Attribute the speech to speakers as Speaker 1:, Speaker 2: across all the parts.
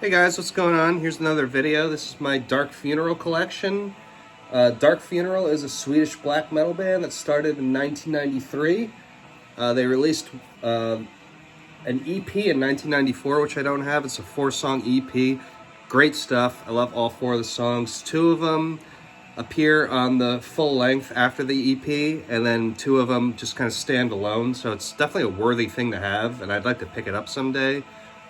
Speaker 1: Hey guys, what's going on? Here's another video. This is my Dark Funeral collection. Dark Funeral is a Swedish black metal band that started in 1993. They released an EP in 1994, which I don't have. It's a 4-song EP. Great stuff. I love all 4 of the songs. 2 of them appear on the full length after the EP, and then 2 of them just kind of stand alone. So it's definitely a worthy thing to have, and I'd like to pick it up someday.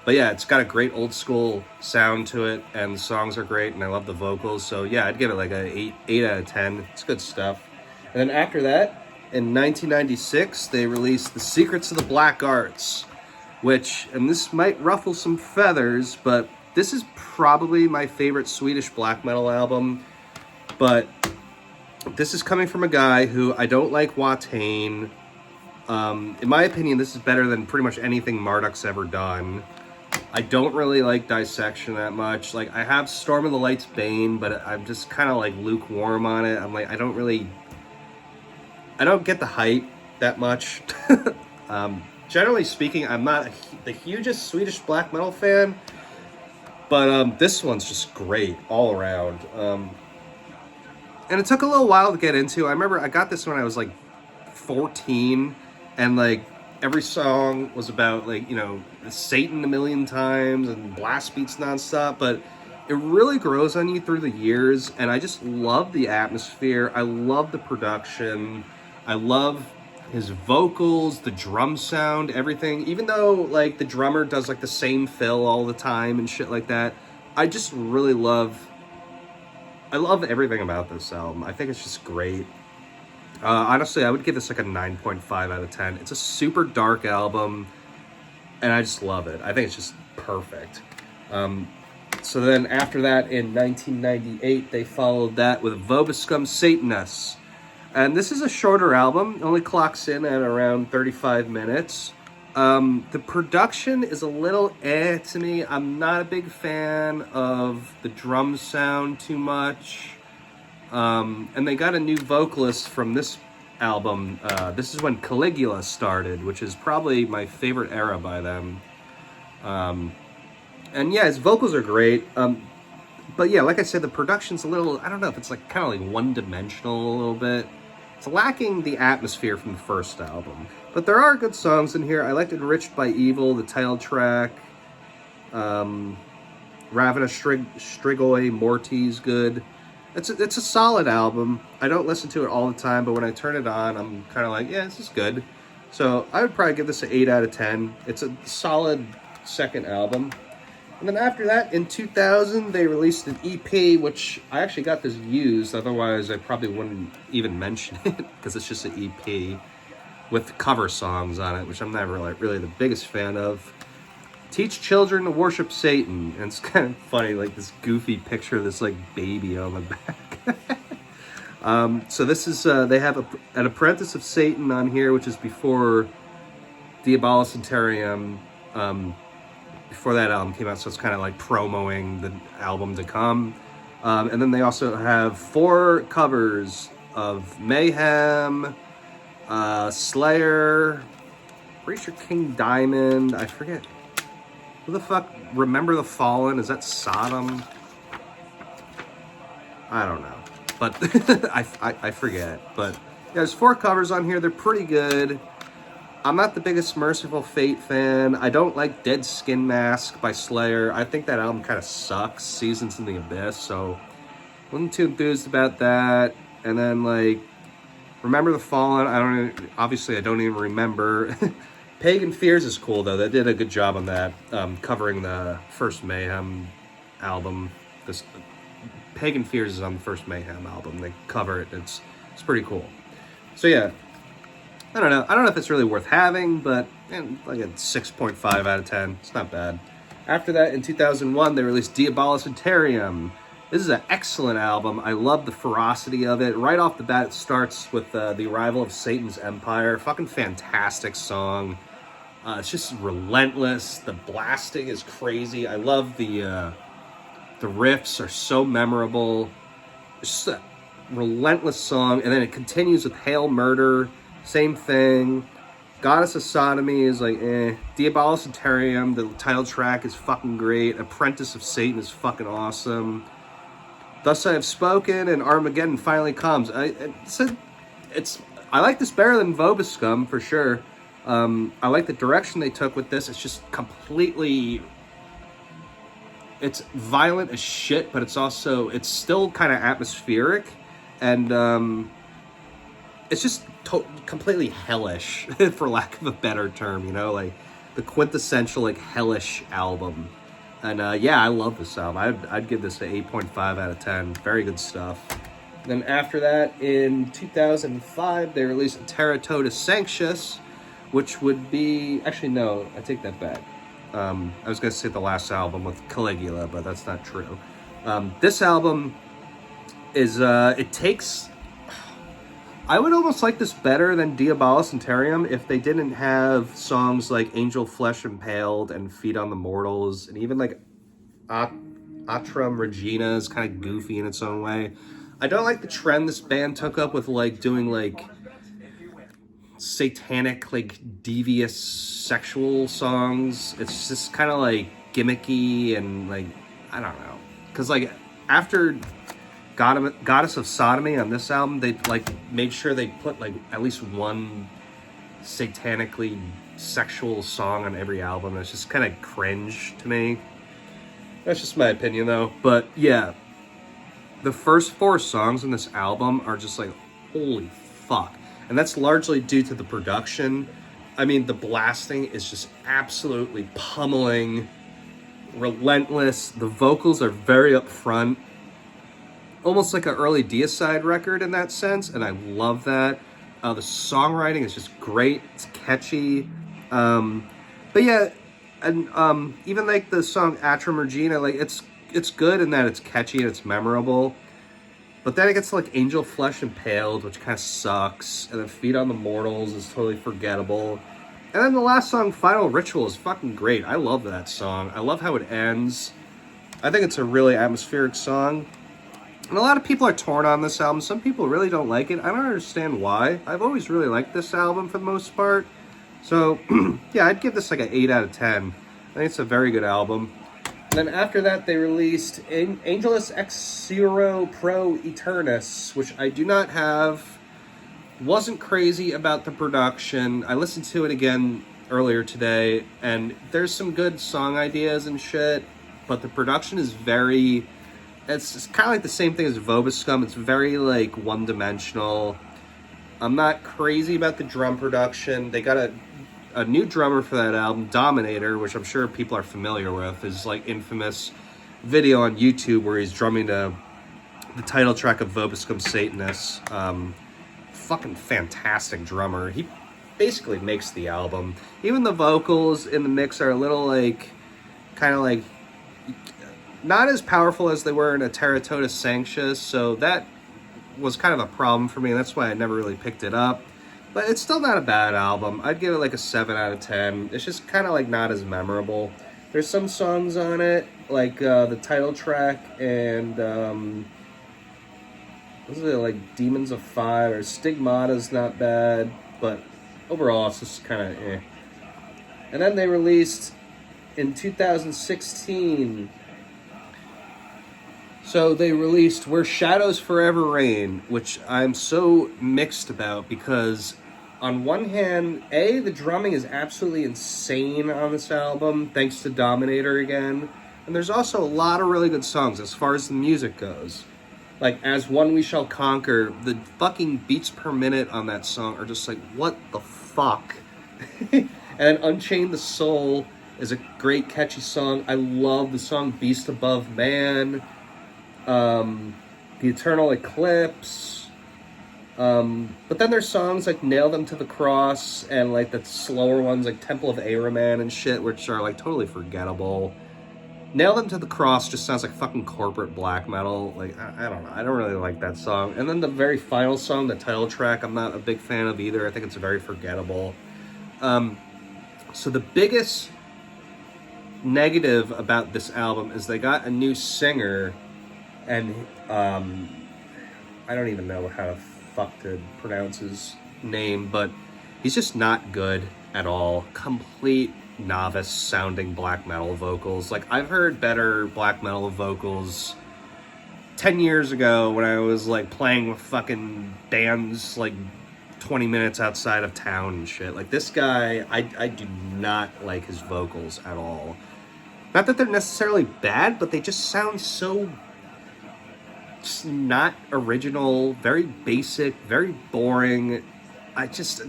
Speaker 1: But yeah, it's got a great old school sound to it, and the songs are great, and I love the vocals. So yeah, I'd give it like a 8 out of 10. It's good stuff. And then after that, in 1996, they released The Secrets of the Black Arts, which, and this might ruffle some feathers, but this is probably my favorite Swedish black metal album. But this is coming from a guy who I don't like Watain. In my opinion, this is better than pretty much anything Marduk's ever done. I don't really like Dissection that much. Like, I have Storm of the Light's Bane, but I'm just kind of like lukewarm on it. I'm like, I don't get the hype that much. Generally speaking, I'm not the hugest Swedish black metal fan, but this one's just great all around. And it took a little while to get into. I remember I got this when I was like 14, and like every song was about, like, you know, Satan a million times and blast beats nonstop, but it really grows on you through the years, and I just love the atmosphere. I love the production. I love his vocals, the drum sound, everything. Even though, like, the drummer does, like, the same fill all the time and shit like that, I just really love everything about this album. I think it's just great. Honestly, I would give this like a 9.5 out of 10. It's a super dark album, and I just love it. I think it's just perfect. So then after that, in 1998, they followed that with Vobiscum Satanas. And this is a shorter album. It only clocks in at around 35 minutes. The production is a little to me. I'm not a big fan of the drum sound too much. And they got a new vocalist from this album. This is when Caligula started, which is probably my favorite era by them. And yeah, his vocals are great. But yeah, like I said, the production's a little, I don't know if it's like kind of like one-dimensional a little bit. It's lacking the atmosphere from the first album. But there are good songs in here. I liked Enriched by Evil, the title track. Ravena Strigoi Morty's good. It's a solid album. I don't listen to it all the time, but when I turn it on, I'm kind of like, yeah, this is good. So I would probably give this an 8 out of 10. It's a solid second album. And then after that, in 2000, they released an EP, which I actually got this used. Otherwise, I probably wouldn't even mention it, because it's just an EP with cover songs on it, which I'm never like really the biggest fan of. Teach Children to Worship Satan. And it's kind of funny, like this goofy picture of this like baby on the back. So this is, they have an Apprentice of Satan on here, which is before Diabolus Interium, before that album came out, so it's kind of like promoting the album to come. And then they also have 4 covers of Mayhem, Slayer, Preacher King Diamond, I forget. Who the fuck? Remember the Fallen? Is that Sodom? I don't know. But I forget. But yeah, there's 4 covers on here. They're pretty good. I'm not the biggest Merciful Fate fan. I don't like Dead Skin Mask by Slayer. I think that album kind of sucks. Seasons in the Abyss. So wasn't too enthused about that. And then like Remember the Fallen. Obviously I don't even remember. Pagan Fears is cool, though. They did a good job on that, covering the first Mayhem album. This Pagan Fears is on the first Mayhem album. They cover it. It's pretty cool. So yeah, I don't know. I don't know if it's really worth having, but like a 6.5 out of 10. It's not bad. After that, in 2001, they released Diabolus Interium. This is an excellent album. I love the ferocity of it. Right off the bat, it starts with the arrival of Satan's Empire. Fucking fantastic song. It's just relentless. The blasting is crazy. I love the riffs are so memorable. It's just a relentless song. And then it continues with Hail Murder. Same thing. Goddess of Sodomy is like, eh. Diabolus Interium, the title track is fucking great. Apprentice of Satan is fucking awesome. Thus I Have Spoken and Armageddon Finally Comes. I like this better than Vobiscum, for sure. I like the direction they took with this. It's just completely... It's violent as shit, but it's still kind of atmospheric. And it's just completely hellish, for lack of a better term, you know? Like, the quintessential, like, hellish album. And, yeah, I love this album. I'd give this an 8.5 out of 10. Very good stuff. Then after that, in 2005, they released Terra Totus Sanctus, which would be... Actually, no, I take that back. I was going to say the last album with Caligula, but that's not true. This album is... it takes... I would almost like this better than Diabolus Interium if they didn't have songs like Angel Flesh Impaled and Feed on the Mortals, and even like Atram Regina is kind of goofy in its own way. I don't like the trend this band took up with like doing like satanic, like devious sexual songs. It's just kind of like gimmicky and like, I don't know. Because like after Goddess of Sodomy on this album, they like made sure they put like at least one satanically sexual song on every album. It's just kind of cringe to me. That's just my opinion though. But yeah, the first 4 songs on this album are just like, holy fuck. And that's largely due to the production. I mean, the blasting is just absolutely pummeling, relentless. The vocals are very upfront. Almost like an early Deicide record in that sense, and I love that. The songwriting is just great. It's catchy. But yeah, and even like the song Atram Regina, like it's good in that it's catchy and it's memorable. But then it gets to like Angel Flesh Impaled, which kind of sucks. And then Feed on the Mortals is totally forgettable. And then the last song, Final Ritual, is fucking great. I love that song. I love how it ends. I think it's a really atmospheric song. And a lot of people are torn on this album. Some people really don't like it. I don't understand why. I've always really liked this album for the most part. So, yeah, I'd give this like an 8 out of 10. I think it's a very good album. And then after that, they released Angelus Ex Zero Pro Eternus, which I do not have. Wasn't crazy about the production. I listened to it again earlier today, and there's some good song ideas and shit, but the production is very... It's kind of like the same thing as Vobiscum. It's very, like, one-dimensional. I'm not crazy about the drum production. They got a new drummer for that album, Dominator, which I'm sure people are familiar with. His, like, infamous video on YouTube where he's drumming the title track of Vobiscum Satanus. Fucking fantastic drummer. He basically makes the album. Even the vocals in the mix are a little, like, kind of, like... not as powerful as they were in a Terra Totus Sanctus, so that was kind of a problem for me. That's why I never really picked it up. But it's still not a bad album. I'd give it like a 7 out of 10. It's just kind of like not as memorable. There's some songs on it, like the title track and, what is it, like Demons of Fire or Stigmata's not bad, but overall it's just kind of eh. And then they released in 2016... So they released Where Shadows Forever Reign, which I'm so mixed about because on one hand, the drumming is absolutely insane on this album, thanks to Dominator again. And there's also a lot of really good songs as far as the music goes. Like, As One We Shall Conquer, the fucking beats per minute on that song are just like, what the fuck? And Unchain the Soul is a great, catchy song. I love the song Beast Above Man. The Eternal Eclipse, but then there's songs like Nail Them to the Cross and like the slower ones like Temple of Ahriman and shit, which are like totally forgettable. Nail Them to the Cross just sounds like fucking corporate black metal. Like, I don't know, I don't really like that song. And then the very final song, the title track, I'm not a big fan of either. I think it's very forgettable. So the biggest negative about this album is they got a new singer. And I don't even know how the fuck to pronounce his name, but He's just not good at all. Complete novice sounding black metal vocals. Like, I've heard better black metal vocals 10 years ago when I was like playing with fucking bands like 20 minutes outside of town and shit. Like, this guy, I do not like his vocals at all. Not that they're necessarily bad, but they just sound so just not original, very basic, very boring.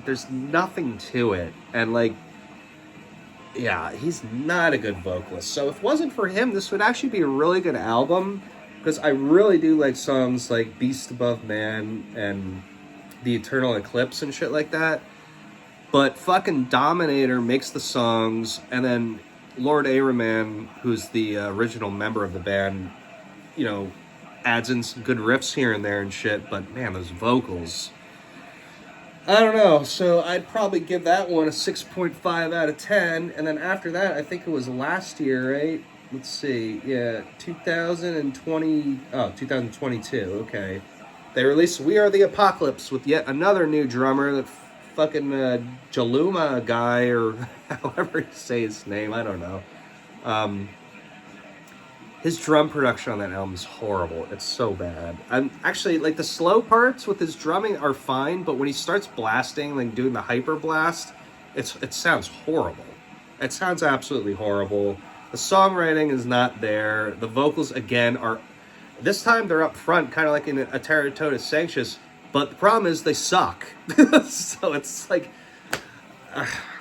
Speaker 1: There's nothing to it. And like, yeah, he's not a good vocalist. So if it wasn't for him, this would actually be a really good album, because I really do like songs like Beast Above Man and The Eternal Eclipse and shit like that. But fucking Dominator makes the songs, and then Lord Ahriman, who's the original member of the band, you know, adds in some good riffs here and there and shit. But man, those vocals, I don't know. So I'd probably give that one a 6.5 out of 10. And then after that, I think it was last year, right? Let's see. Yeah, 2022. Okay. They released We Are the Apocalypse with yet another new drummer, that fucking Jaluma guy, or however you say his name. I don't know. His drum production on that album is horrible. It's so bad. And actually, like, the slow parts with his drumming are fine, but when he starts blasting, like doing the hyper blast, it sounds horrible. It sounds absolutely horrible. The songwriting is not there. The vocals, again, are... This time they're up front, kind of like in a Terra Totus Sanctus, but the problem is they suck. So it's like...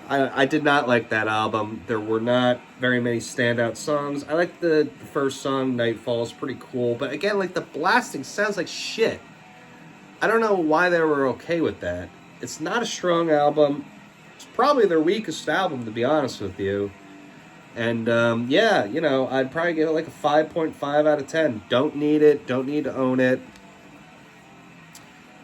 Speaker 1: I did not like that album. There were not very many standout songs. I like the first song, Nightfall, is pretty cool. But again, like, the blasting sounds like shit. I don't know why they were okay with that. It's not a strong album. It's probably their weakest album, to be honest with you. And, yeah, you know, I'd probably give it like a 5.5 out of 10. Don't need it. Don't need to own it.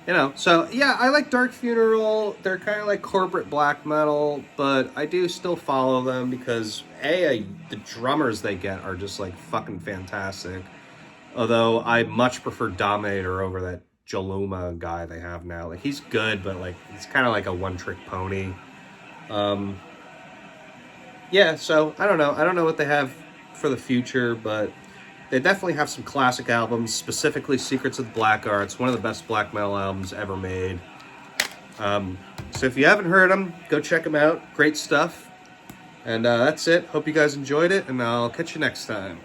Speaker 1: You know, so, yeah, I like Dark Funeral. They're kind of like corporate black metal, but I do still follow them because, the drummers they get are just, like, fucking fantastic. Although I much prefer Dominator over that Jaluma guy they have now. Like, he's good, but, like, he's kind of like a one-trick pony. Yeah, so, I don't know. I don't know what they have for the future, but... They definitely have some classic albums, specifically Secrets of the Black Arts, one of the best black metal albums ever made. So if you haven't heard them, go check them out. Great stuff. And that's it. Hope you guys enjoyed it, and I'll catch you next time.